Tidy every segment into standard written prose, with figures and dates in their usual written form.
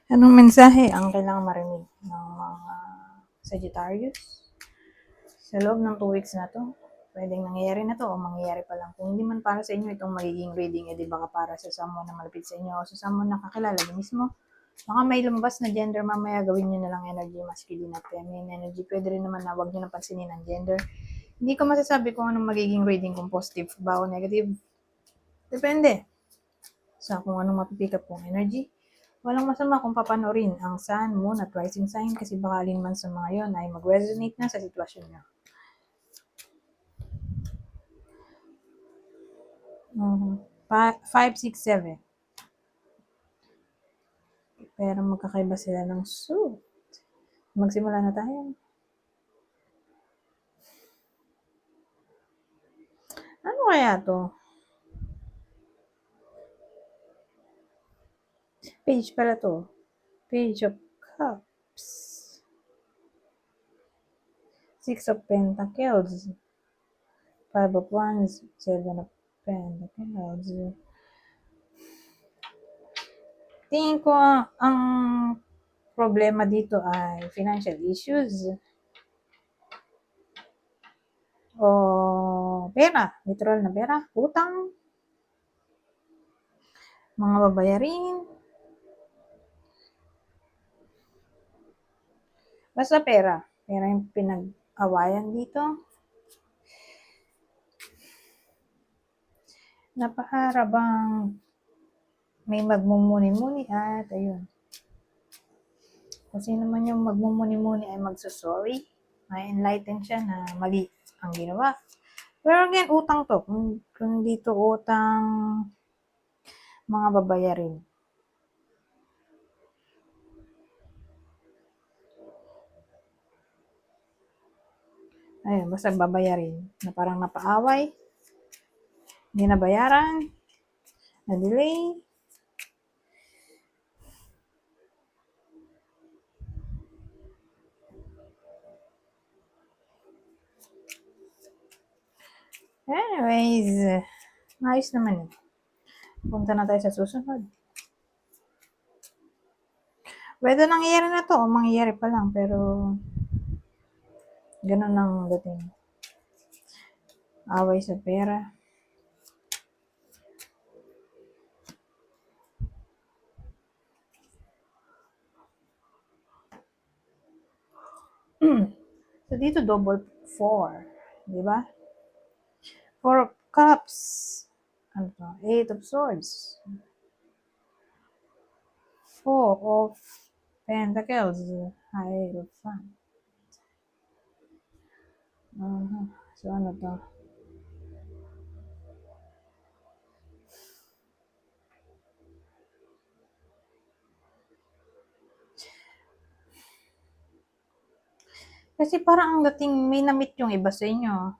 Anong mensahe ang kailangang marinig ng mga Sagittarius sa loob ng 2 weeks na 'to? Puwedeng nangyayari na 'to o mangyayari pa lang. Kung hindi man para sa inyo itong magiging reading, eh, di baka para sa someone na malapit sa inyo o sa someone na kakilala niyo mismo. Baka may lumabas na gender mamaya, gawin niyo na lang energy masculine at feminine energy. Puwede rin naman na huwag niyo na pansinin ang gender. Hindi ko masasabi kung anong magiging reading, kung positive ba o negative. Depende sa kung anong mapi-pick up kong energy. Walang masama kung papanoorin ang Sun, Moon at Rising sign kasi baka alin man sa mga yon ay mag-resonate na sa sitwasyon nyo. 5, 6, 7. Pero magkakaiba sila ng suit. Magsimula na tayo. Ano kaya to? Page pala to. Page of Cups. 6 of Pentacles. 5 of Wands. 7 of Pentacles. Tingin ko ang problema dito ay financial issues. O pera, literal na pera, utang, mga babayarin. Basta pera. Pera yung pinag-awayan dito. Napahara bang may magmumuni-muni at ayun. Kung sino man yung magmumuni-muni ay magsasorry. May enlighten siya na mali ang ginawa. Pero again, utang to. Kung dito utang, mga babayarin. Ayun, basta babayarin. Na parang napaaway, hindi nabayaran, na-delay. Anyways, ayos naman eh. Punta na tayo sa susunod. Pwede nangyayari na to o mangyayari pa lang, pero ganun ang dating. Away sa pera. So dito double 4, di ba? 4 of Cups. Ano to? 8 of Swords. 4 of Pentacles. Hierophant. So ano to? Kasi parang ang dating may na-meet yung iba sa inyo.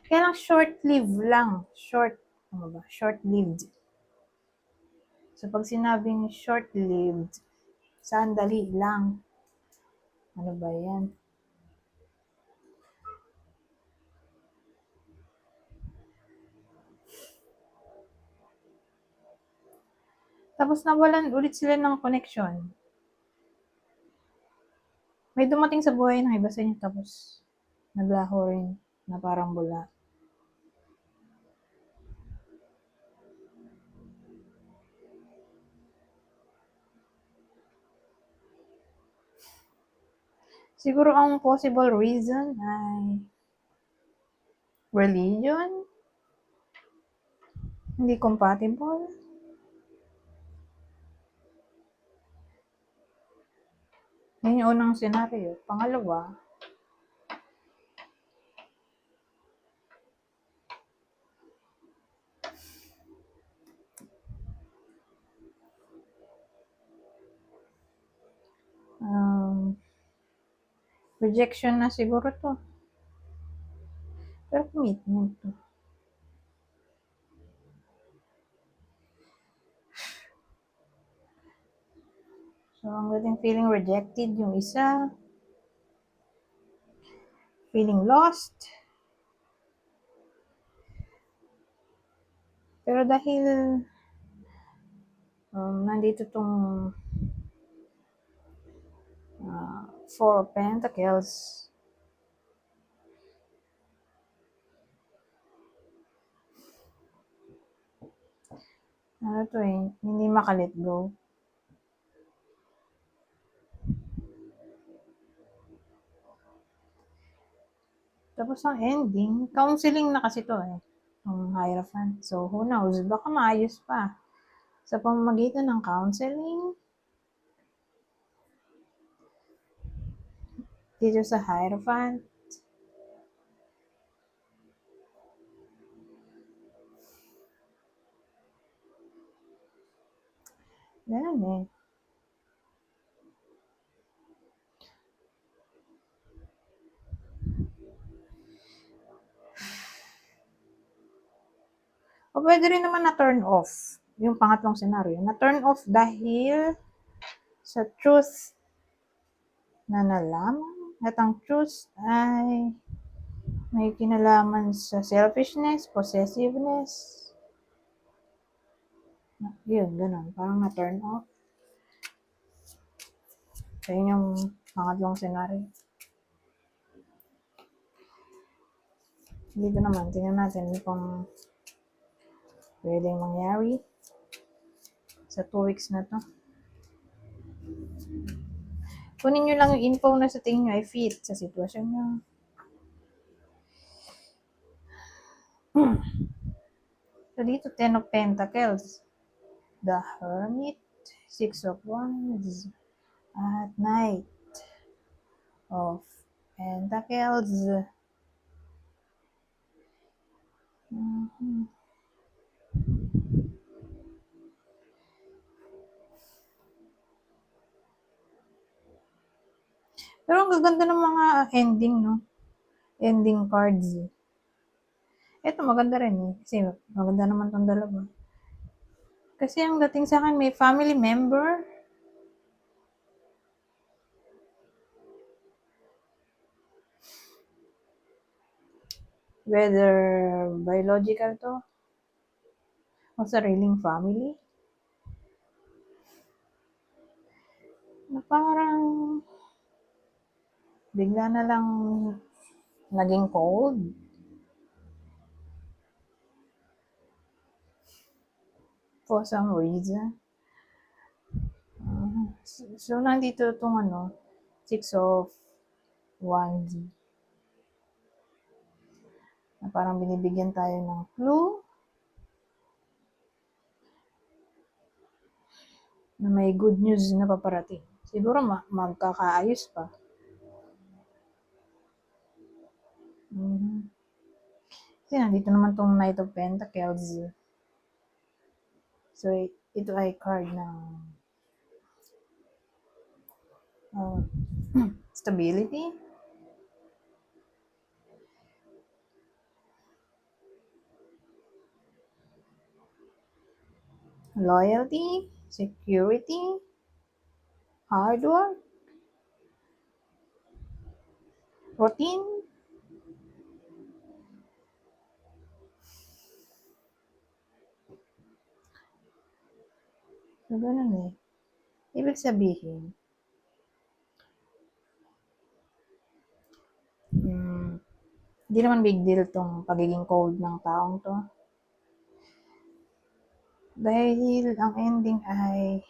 Kaya lang short-lived lang. Short-lived. So pag sinabing short-lived, sandali lang. Ano ba yan? Tapos nawalan ulit sila ng connection. May dumating sa buhay ng iba sa inyo tapos naglaho rin na parang bula. Siguro ang possible reason ay religion, hindi compatible. Yan yung unang scenario. Pangalawa, rejection na siguro to. Pero commitment to. So, ang dating feeling rejected yung isa. Feeling lost. Pero dahil Nandito tong Four of Pentacles. Ano to eh, hindi makalet go. Tapos ang ending, counseling na kasi to eh. Ang Hierophant. So, who knows? Baka maayos pa. Sa pamamagitan ng counseling, dito sa Hierophant, ganun eh. O pwede rin naman na turn off. Yung pangatlong scenario. Na turn off dahil sa truth na nalaman. At ang truth ay may kinalaman sa selfishness, possessiveness. Yun, ganun. Parang na turn off. So, yun yung pangatlong scenario. Dito naman, tingnan natin kung pwedeng mangyari sa 2 weeks na to. Kunin nyo lang yung info na sa tingin nyo ay fit sa sitwasyon nyo. So, dito, 10 of Pentacles. The Hermit, 6 of Wands, at Knight of Pentacles. Pero ang gaganda ng mga ending, no? Ending cards. Ito, maganda rin eh. Kasi maganda naman tong dalawa. Kasi ang dating sa akin, may family member. Whether biological to o sariling family. Na parang bigla na lang naging cold. For some reason. So, nandito itong 6 of Wands. Na parang binibigyan tayo ng clue na may good news na paparating. Siguro magkakaayos pa. Kasi nandito naman tong Knight of Pentacles. So, ito ay card ng stability, loyalty, security, hard work, routine. So, ganun eh. Ibig sabihin, hindi naman big deal tong pagiging cold ng taong to. Dahil ang ending ay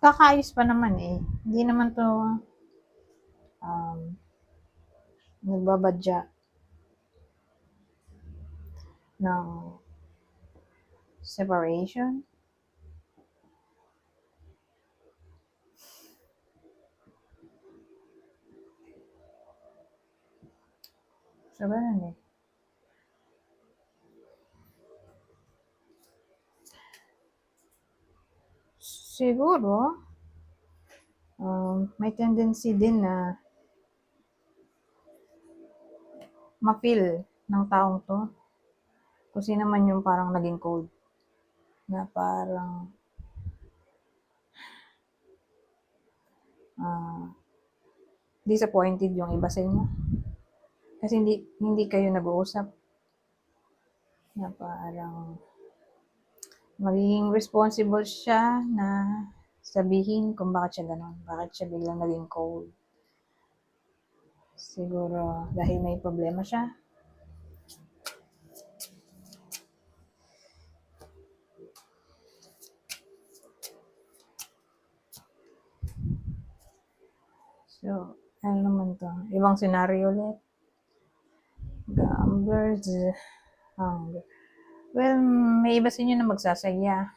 kakaayos pa naman eh. Hindi naman to nagbabadya ng separation. So, ganun eh. Siguro, may tendency din na ma-feel ng taong to kung sino man yung parang naging cold. Na parang disappointed yung iba sa inyo. Kasi hindi kayo nag-uusap na parang magiging responsible siya na sabihin kung bakit siya gano'n, bakit siya biglang naging cold. Siguro dahil may problema siya. So, ano naman to? Ibang scenario ulit. Gamblers, hunger. Well, may iba sa inyo na magsasaya.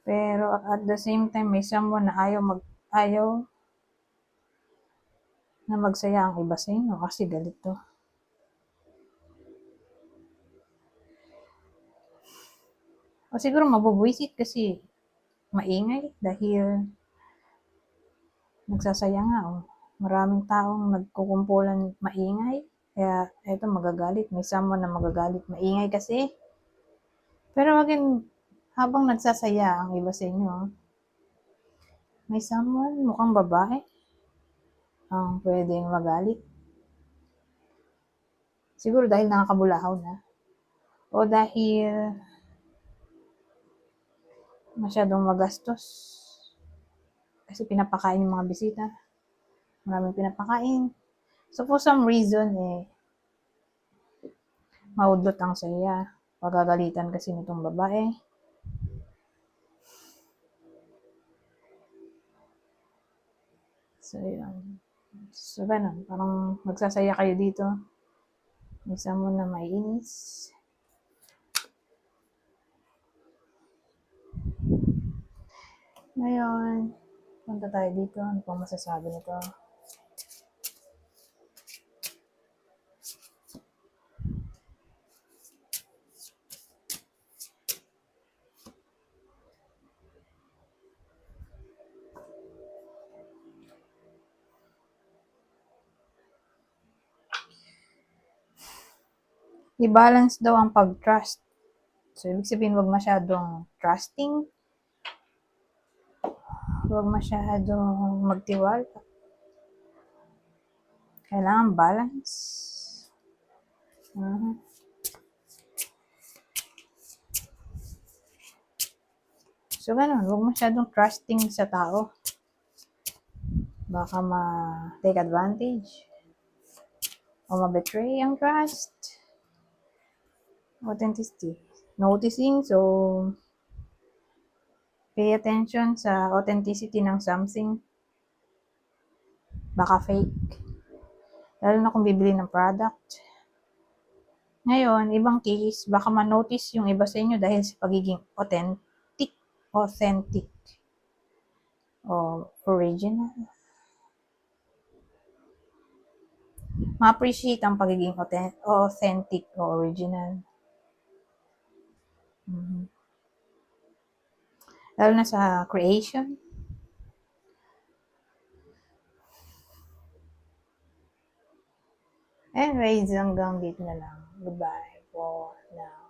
Pero at the same time, may someone na ayaw na magsaya ang iba sa inyo kasi galit to. O siguro mabubwisit kasi maingay dahil nagsasaya nga. Maraming taong nagkukumpulan maingay. Kaya eto magagalit. May someone na magagalit. Maingay kasi. Pero again, habang nagsasaya ang iba sa inyo, may someone, mukhang babae, ang pwedeng magalit. Siguro dahil nakakabulahaw na. O dahil masyadong magastos. Kasi pinapakain yung mga bisita. Maraming pinapakain. So for some reason, maudlot ang saya. Pagagalitan kasi nitong babae. So, yun. So, ganun. Parang magsasaya kayo dito. May someone na maiinis. Ngayon, punta tayo dito. Ano pang masasabi nito? I-balance daw ang pag-trust. So, ibig sabihin, wag masyadong trusting. Wag masyadong magtiwala. Kailangan balance. So, ganun. Wag masyadong trusting sa tao. Baka ma-take advantage. O ma-betray ang trust. Authenticity. Noticing, so pay attention sa authenticity ng something. Baka fake. Lalo na kung bibili ng product. Ngayon, ibang case, baka ma-notice yung iba sa inyo dahil sa pagiging authentic o original. Ma-appreciate ang pagiging authentic o original. Lalo na sa creation. Anyways, hanggang dito na lang. Goodbye for now.